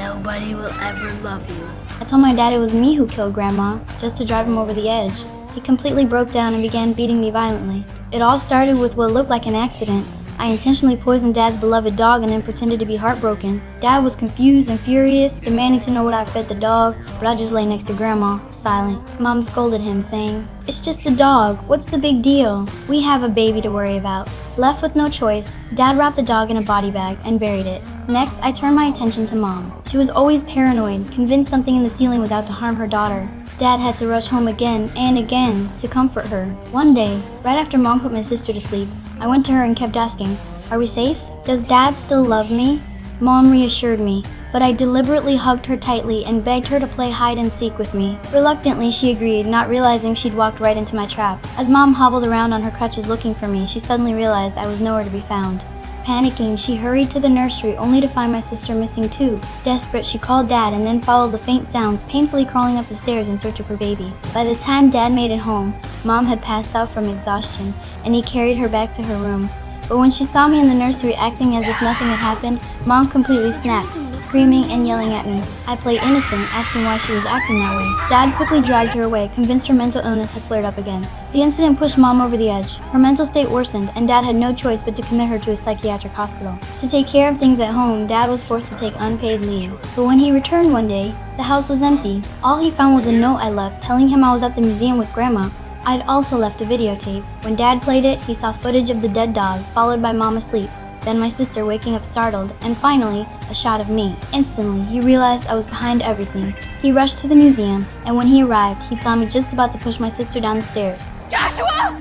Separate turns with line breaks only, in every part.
Nobody will ever love you.
I told my dad it was me who killed Grandma, just to drive him over the edge. He completely broke down and began beating me violently. It all started with what looked like an accident. I intentionally poisoned Dad's beloved dog and then pretended to be heartbroken. Dad was confused and furious, demanding to know what I fed the dog, but I just lay next to Grandma, silent. Mom scolded him, saying, "It's just a dog. What's the big deal? We have a baby to worry about." Left with no choice, Dad wrapped the dog in a body bag and buried it. Next, I turned my attention to Mom. She was always paranoid, convinced something in the ceiling was out to harm her daughter. Dad had to rush home again and again to comfort her. One day, right after Mom put my sister to sleep, I went to her and kept asking, "Are we safe? Does Dad still love me?" Mom reassured me, but I deliberately hugged her tightly and begged her to play hide and seek with me. Reluctantly, she agreed, not realizing she'd walked right into my trap. As Mom hobbled around on her crutches looking for me, she suddenly realized I was nowhere to be found. Panicking, she hurried to the nursery only to find my sister missing too. Desperate, she called Dad and then followed the faint sounds, painfully crawling up the stairs in search of her baby. By the time Dad made it home, Mom had passed out from exhaustion, and he carried her back to her room. But when she saw me in the nursery acting as if nothing had happened, Mom completely snapped, screaming and yelling at me. I played innocent, asking why she was acting that way. Dad quickly dragged her away, convinced her mental illness had flared up again. The incident pushed Mom over the edge. Her mental state worsened, and Dad had no choice but to commit her to a psychiatric hospital. To take care of things at home, Dad was forced to take unpaid leave. But when he returned one day, the house was empty. All he found was a note I left telling him I was at the museum with Grandma. I'd also left a videotape. When Dad played it, he saw footage of the dead dog, followed by Mom asleep, then my sister waking up startled, and finally, a shot of me. Instantly, he realized I was behind everything. He rushed to the museum, and when he arrived, he saw me just about to push my sister down the stairs.
Joshua!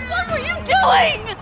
What were you doing?